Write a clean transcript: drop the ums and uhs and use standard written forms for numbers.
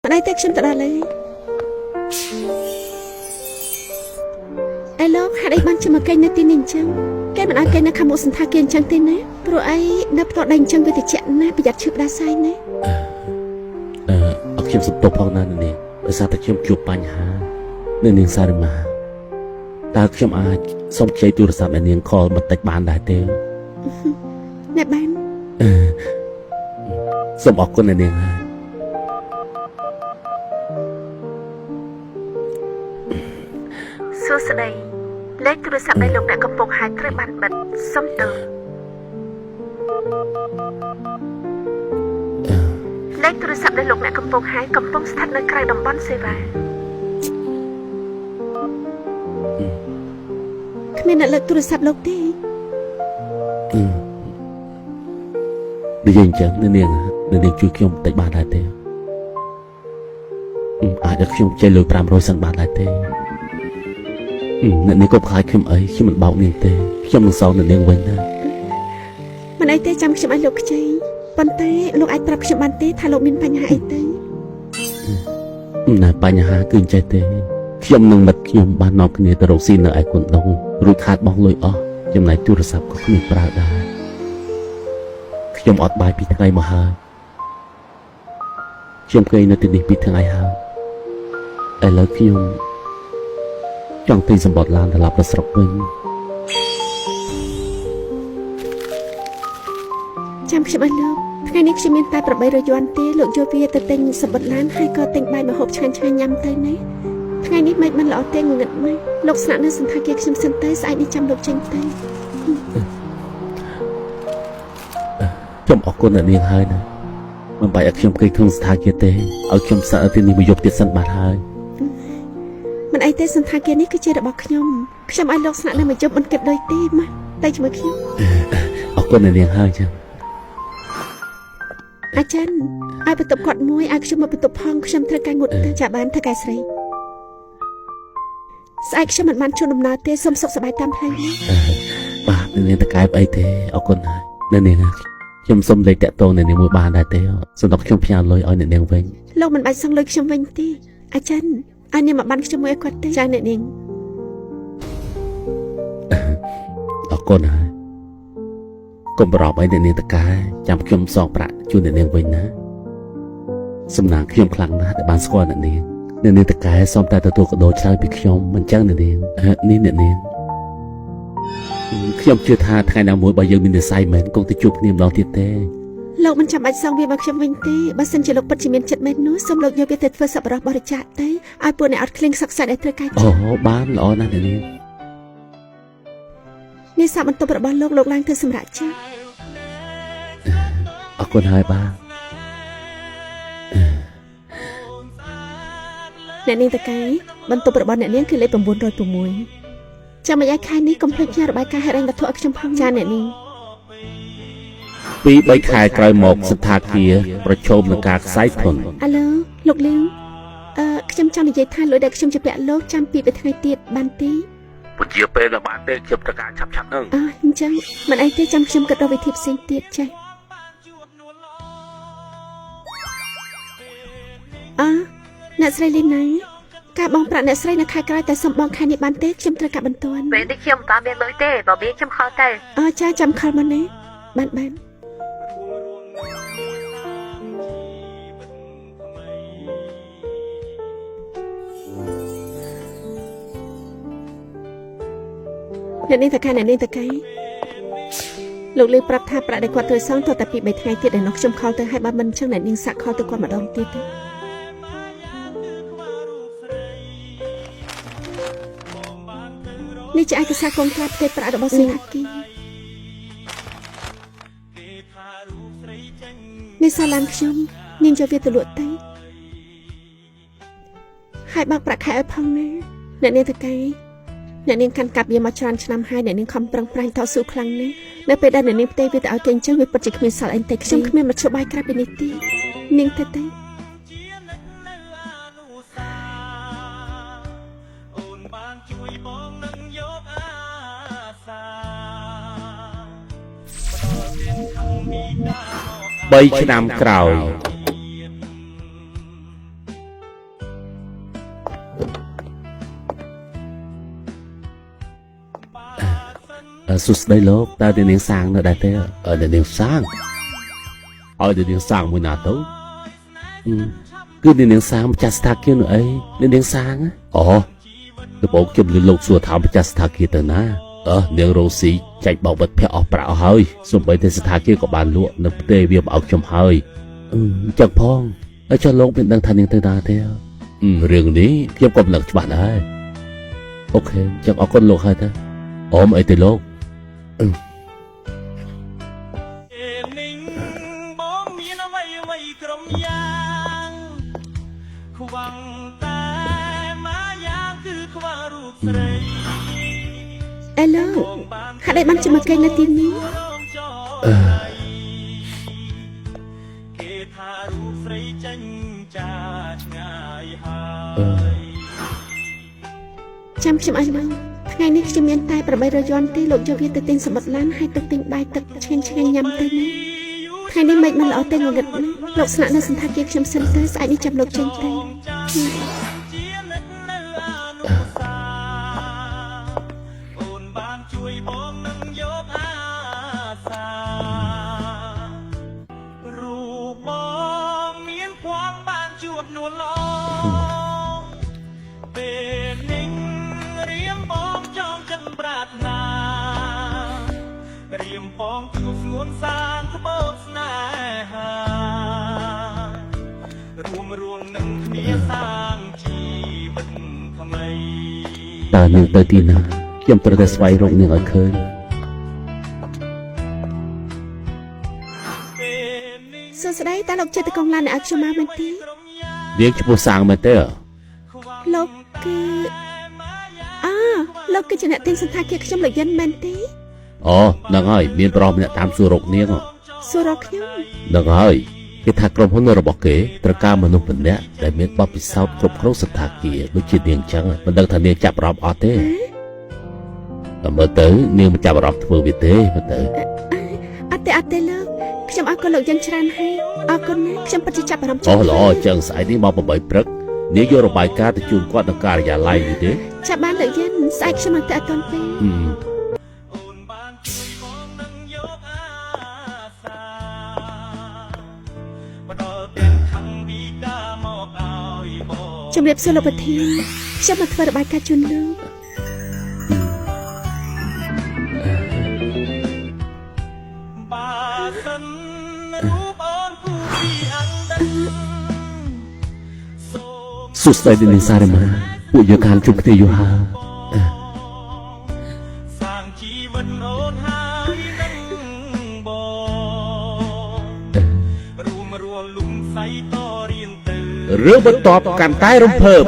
ម្ដាយតែខ្ញុំទៅដល់ហើយឯលោកហេតុអីបានមកកេងនៅទីនេះអញ្ចឹងគេមិនឲ្យកេងនៅខាងមុខសន្តាគារអញ្ចឹងទេណាព្រោះអីនៅផ្ទាល់ដីអញ្ចឹងវាត្រជាក់ណាស់ប្រយ័ត្នឈឺផ្ដាសាយណាអត់ខ្ញុំសុំទោសផងណានាងដោយសារតែខ្ញុំជួបបញ្ហានៅនាងសារិមាតើខ្ញុំអាចសុំខ្ចីទូរស័ព្ទឲ្យនាងខលបន្តិចបានដែរទេអ្នកបានសូមអរគុណនាងហើយសួស្តីលេខទូរស័ព្ទនៃលោកអ្នកកំពុងហៅត្រូវបានបិទសុំទោសលេខទូរស័ព្ទនៃលោកអ្នកកំពុងហៅកំពុងស្ថិតនៅក្រៅតំបន់សេវាគ្មានអ្នកលើកទូរស័ព្ទលោកទេនិយាយអញ្ចឹងនាងជួយខ្ញុំបន្តិចបានដែរទេអាចឲ្យខ្ញុំចេញលុយ500សិនបានដែរទេអ្នកនាងក៏ខ្លាចខ្ញុំអីខ្ញុំមិនបោកនាងទេខ្ញុំនឹងសងនាងវិញណាមិនអីទេចាំខ្ញុំឲ្យលោកខ្ចីប៉ុន្តែលោកអាចប្រាប់ខ្ញុំបានទេថាលោកមានបញ្ហាអីទេណាបញ្ហាគឺអញ្ចេះទេខ្ញុំនឹងមិត្តខ្ញុំបាននាំគ្នាទៅរកស៊ីនៅឯគុនដុងរួចខាតបង់លុយអស់ចំណែកទូរស័ព្ទក៏គ្មានប្រើដែរខ្ញុំអត់បាយពីថ្ងៃមកហើយខ្ញុំគេងនៅទីនេះពីថ្ងៃហើយឥឡូវខ្ញុំចង់ទិញសម្បត្តិឡានត្រឡប់ទៅស្រុកវិញចាំខ្ញុំឲ្យលោកថ្ងៃនេះខ្ញុំមានតែ800យួនទេលោកយកវាទៅទិញសម្បត្តិឡានហើយក៏ទិញបាយម្ហូបឆ្ងាញ់ញ៉ាំទៅណាថ្ងៃនេះមិនបានល្អទេងងឹតម៉េចលោកស្នាក់នៅសន្តាគារខ្ញុំសិនទៅស្អែកនេះចាំលោកចេញទៅខ្ញុំអរគុណអ្នកនាងហើយណាមិនបាច់ឲ្យខ្ញុំគេក្នុងសន្តាគារទេឲ្យខ្ញុំសើទីនេះមួយយប់ទៀតសិនបានហើយមិនអីទេសន្តាគារនេះគឺជារបស់ខ្ញុំឲ្យលោកស្នាក់នៅមួយយប់មិនគិតដូចទេម៉ាតែជាមួយខ្ញុំអរគុណអ្នកនាងហើយចឹងអាចារ្យឲ្យបន្ទប់គាត់មួយឲ្យខ្ញុំមកបន្ទប់ផងខ្ញុំត្រូវការងុតទៅចាបានធ្វើការស្រីស្អែកខ្ញុំមិនបានជួនដំណើរទេសូមសុខសប្បាយតាមផ្លូវនេះបាទអ្នកនាងតកែបអីទេអរគុណហើយអ្នកនាងខ្ញុំសុំលេខតាក់ទងអ្នកនាងមួយបានដែរទេសម្រាប់ខ្ញុំផ្ញើលុយឲ្យអ្នកនាងវិញលោកមិនបាច់សងលុយខ្ញុំវិញទេអាចារ្យឲ្យនាងមកបានខ្ញុំមួយឲ្យគាត់ទេចាអ្នកនាងអរគុណហើយកុំប្រអប់ឲ្យអ្នកនាងតកែចាំខ្ញុំសងប្រាក់ជូនអ្នកនាងវិញណាសំណាងខ្ញុំខ្លាំងណាស់ដែលបានស្គាល់អ្នកនាងតកែសូមតែទទួលកដោច្រើនពីខ្ញុំមិនចឹងអ្នកនាងនេះអ្នកនាងខ្ញុំជឿថាថ្ងៃណាមួយបើយើងមាននិស្ស័យមែនគង់ទៅជួបគ្នាម្ដងទៀតទេលោកមិនចាំបាច់សងវាមកខ្ញុំវិញទេបើសិនជាលោកពិតជាមានចិត្តមែននោះសូមលោកយកវាទៅធ្វើសប្បុរសបរិច្ចាគទៅឲ្យពួកអ្នកអត់ឃ្លៀងសក្តិឲ្យត្រូវការអូបានល្អណាស់អ្នកនាងនេះសាបន្ទប់របស់លោកឡើងទៅសម្រាប់ចាអរគុណហើយបាទអ្នកនាងតកែបន្ទប់របស់អ្នកនាងគឺលេខ906ចាំមិនឲ្យខែនេះកុំភ្លេចផ្ញើរបាយការណ៍ហិរញ្ញវត្ថុឲ្យខ្ញុំផងចាអ្នកនាង2-3 ខែក្រោយមកសន្តាគារប្រឈមនឹងការខ្សែធនអាឡូលោកលឿងខ្ញុំចង់និយាយថាលុយដែលខ្ញុំជពាក់លោកចាំពីថ្ងៃទៀតបានទេពជាពេលដល់បានទេខ្ញុំត្រូវការឆាប់ហ្នឹងអញ្ចឹងមិនអីទេចាំខ្ញុំគិតរកវិធីផ្សេងទៀតចេះអ្នកស្រីលីណាការបងប្រាក់អ្នកស្រីនៅខែក្រោយតែសុំបងខែនេះបានទេខ្ញុំត្រូវការបន្ទាន់ពេលនេះខ្ញុំមិនបានមានលុយទេបើវាខ្ញុំខលទៅចាចាំខលមកណាបានអ្នកនេះតកែលោកលីប្រាប់ថាប្រាក់ដែលគាត់ត្រូវសងតតែពី3ថ្ងៃទៀតដែលនោះខ្ញុំខលទៅឲ្យបើមិនអញ្ចឹងអ្នកនាងសាក់ខលទៅគាត់ម្ដងទៀតទេនេះជាឯកសារកងត្រាផ្ទៃប្រាក់របស់សន្តាគារនេះសាឡានខ្ញុំនាងយកវាទៅលក់ទៅហើយបើកប្រាក់ខែឲ្យផងណាអ្នកនាងតកែអ្នកនាងកាន់កាប់វាមកច្រើនឆ្នាំហើយអ្នកនាងខំប្រឹងប្រែងតស៊ូខ្លាំងណាស់នៅពេលដែលអ្នកនាងផ្ទេរវាទៅឲ្យគេអញ្ចឹងវាពិតជាគ្មានសល់អីទេខ្ញុំគ្មានមធ្យោបាយក្រៅពីនេះទេនាងទៅ3 ឆ្នាំក្រោយ សុស្ដីលោកតើអ្នកនាងសាងនៅដែរទេអ្នកនាងសាងឲ្យអ្នកនាងសាងមួយណាទៅគឺអ្នកនាងសាងម្ចាស់ស្ថាគារនោះអីអ្នកនាងសាងអូទៅបោកជុំលឺលោកសួរថាម្ចាស់ស្ថាគារទៅណានាងរ៉ូស៊ីចែកបោកបិទភ័ក្រអស់ប្រាក់អស់ហើយសូម្បីតែស្ថាគារក៏បានលក់នៅផ្ទៃវាមកឲ្យខ្ញុំហើយចឹងផងហើយចុះលោកមានដឹងថានាងទៅណាទេរឿងនេះខ្ញុំក៏មិនដឹងច្បាស់ដែរអូខេចឹងអរគុណលោកហើយតាអមអីទេលោកបងមានអ្វីក្រុមយ៉ាងខ្វាំងតែមកយ៉ាងគឺខ្វះរូបស្រីអេលោកហាក់ដូចបានចាំមកគេនៅទីនេះគេថារូបស្រីចាញ់ចាឆ្ងាយហើយចាំខ្ញុំឲ្យមកថ្ងៃនេះខ្ញុំមានតែ800យន់ទេលោកយកវាទៅទិញសម្បត្តិឡានហើយទៅទិញបាយទឹកឆ្ងាញ់ញ៉ាំទៅណាថ្ងៃនេះមិនល្អទេងងឹតលោកស្នាក់នៅសន្តាគារខ្ញុំសិនទៅស្អែកនេះចាំលោកចេញទៅអូនបានជួយបងនឹងយកអាសារូបបងមានភ័ព្វបានជួបនួនឡងពេលនេះរៀមបងចង់ចិត្តប្រាថ្នារៀមបងជួបស្ងួនសានក្បោកស្នេហារួមនឹងគ្នាសាងជីវិតថ្មីតើនាងទៅទីណាខ្ញុំត្រូវតែស្វែងរកនាងឲ្យឃើញសួស្ដីតើលោកចិត្តកងឡានឲ្យខ្ញុំមកមែនទេនាងឈ្មោះសាងមែនទេលោកគឺលោកគឺជាអ្នកទិញសន្តាគារខ្ញុំលោកយិនមែនទេអូហ្នឹងហើយមានប្រុសម្នាក់តាមសួររកនាងសួររកខ្ញុំហ្នឹងហើយគេថាក្រុមហ៊ុនរបស់គេត្រូវការមនុស្សម្នាក់ដែលមានបទពិសោធន៍គ្រប់គ្រងសន្តាគារដូចជានាងចឹងមិនដឹងថានាងចាប់អារម្មណ៍អត់ទេតែមើលទៅនាងមិនចាប់អារម្មណ៍ធ្វើវាទេមើលទៅអត់ទេលោកខ្ញុំអរគុណលោកយ៉ាងច្រើនហើយអរគុណណាស់ខ្ញុំពិតជាចាប់អារម្មណ៍អូល្អចឹងស្អែកនេះមក8ព្រឹកនាងយករបាយការណ៍ទៅជូនគាត់នៅការិយាល័យនេះទេចាប់បានលោកយានស្អែកខ្ញុំមកទៅអត់ទាន់ពេលអូនបានជួយបងនឹងយកអាសាបដល់ទាំងខាងពីកាមកឲ្យបងជំរាបសួរលោកប្រធានខ្ញុំមកធ្វើរបាយការណ៍ជូនលោកបាសិនរូបអូនគូពីអណ្ដឹងសួស្ដីនាងសារ៉េម៉ាពួកយើងខានជួបគ្នាយូរហើយសាងជីវិតអូនហើយនឹងបងរួមលំសៃតរៀនទៅរឿងបន្ទាប់កាន់តែរំភើប